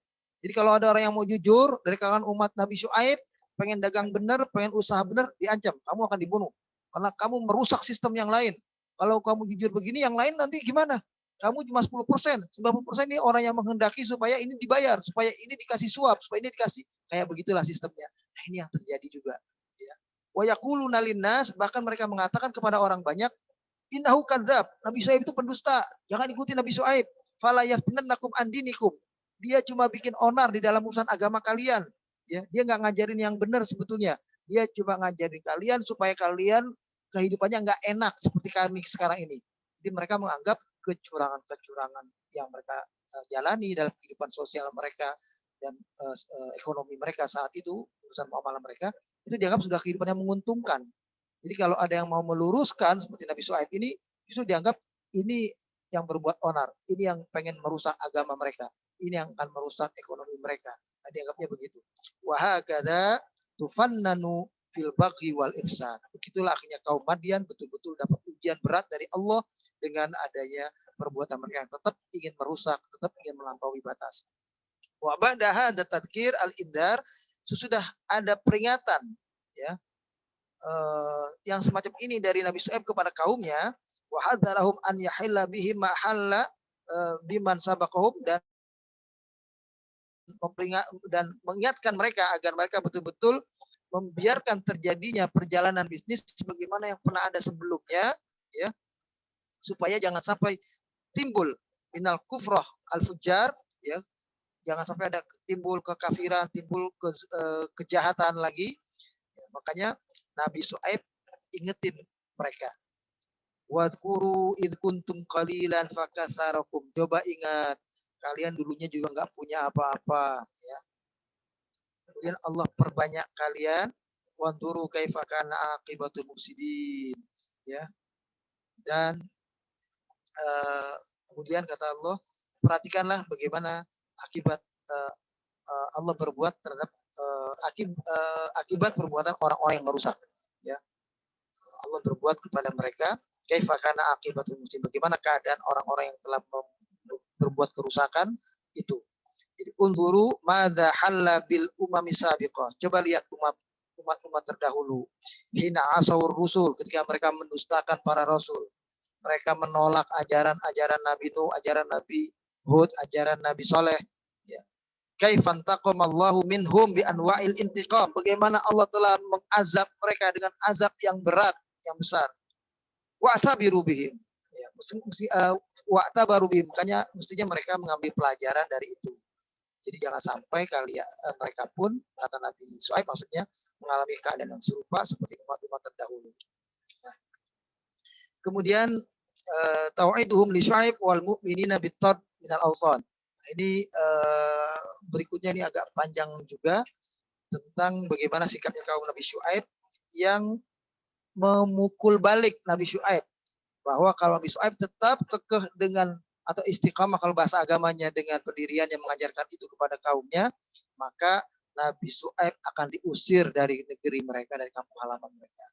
Jadi kalau ada orang yang mau jujur dari kalangan umat Nabi Syuaib, pengen dagang benar, pengen usaha benar, diancam, kamu akan dibunuh. Karena kamu merusak sistem yang lain. Kalau kamu jujur begini, yang lain nanti gimana? Kamu cuma 10%, 90% ini orang yang menghendaki supaya ini dibayar, supaya ini dikasih suap, supaya ini dikasih, kayak begitulah sistemnya. Nah, ini yang terjadi juga. Ya. Wa yaquluna linnas, bahkan mereka mengatakan kepada orang banyak, innahu kadzab. Nabi Syuaib itu pendusta. Jangan ikuti Nabi Syuaib. Fala yaftinannakum an dinikum. Dia cuma bikin onar di dalam urusan agama kalian. Ya, dia nggak ngajarin yang benar sebetulnya. Dia cuma ngajarin kalian supaya kalian kehidupannya nggak enak seperti kami sekarang ini. Jadi mereka menganggap kecurangan-kecurangan yang mereka jalani dalam kehidupan sosial mereka dan ekonomi mereka saat itu, urusan muamalah mereka, itu dianggap sudah kehidupan yang menguntungkan. Jadi kalau ada yang mau meluruskan seperti Nabi Syuaib ini, justru dianggap ini yang berbuat onar, ini yang pengen merusak agama mereka, ini yang akan merusak ekonomi mereka. Nah, dianggapnya begitu. Wahakada tufannanu fil baghi wal ifsad. Begitulah akhirnya kaum Madian betul-betul dapat ujian berat dari Allah dengan adanya perbuatan mereka yang tetap ingin merusak, tetap ingin melampaui batas. Wa ba'da hadza tadhkir al-indar, sesudah ada peringatan ya, yang semacam ini dari Nabi Syuaib kepada kaumnya, wa hadzarahum an yahilla bihim ma halla biman sabaqahum, dan mengingatkan mereka agar mereka betul-betul membiarkan terjadinya perjalanan bisnis sebagaimana yang pernah ada sebelumnya, ya, supaya jangan sampai timbul minal kufrah al fujar, ya, jangan sampai ada timbul kekafiran, timbul kejahatan lagi. Ya, makanya Nabi Syuaib ingetin mereka. Wadhkuru id kuntum qalilan fakatsarakum. Coba ingat, kalian dulunya juga nggak punya apa-apa, ya. Kemudian Allah perbanyak kalian. Wanduru kaifa kana aqibatul mufsidin, ya. Dan kemudian kata Allah, perhatikanlah bagaimana akibat Allah berbuat terhadap akibat perbuatan orang-orang yang merusak, ya. Allah berbuat kepada mereka, kaifa kana aqibatul mufsidin, bagaimana keadaan orang-orang yang telah berbuat kerusakan itu. Jadi unzuru madza halla bil umami sabiqah. Coba lihat umat-umat terdahulu. Hina asawur rusul, ketika mereka mendustakan para rasul. Mereka menolak ajaran-ajaran Nabi Nuh, ajaran Nabi Hud, ajaran Nabi Saleh. Ya. Kaifan taqamallahu minhum bi anwa'il intiqam. Bagaimana Allah telah mengazab mereka dengan azab yang berat, yang besar. Wa'tabiru bihim. Ya, wa'tabaru bihim. Makanya mestinya mereka mengambil pelajaran dari itu. Jadi jangan sampai mereka pun, kata Nabi Syuaib maksudnya, mengalami keadaan yang serupa seperti umat-umat terdahulu. Nah, kemudian tau'iduhum li Syuaib wal mu'minina bit-tard minal awthan. Ini berikutnya ini agak panjang juga tentang bagaimana sikapnya kaum Nabi Syuaib yang memukul balik Nabi Syuaib, bahwa kalau Nabi Syuaib tetap kekeh dengan atau istiqamah kalau bahasa agamanya dengan pendirian yang mengajarkan itu kepada kaumnya, maka Nabi Syuaib akan diusir dari negeri mereka, dari kampung halaman mereka.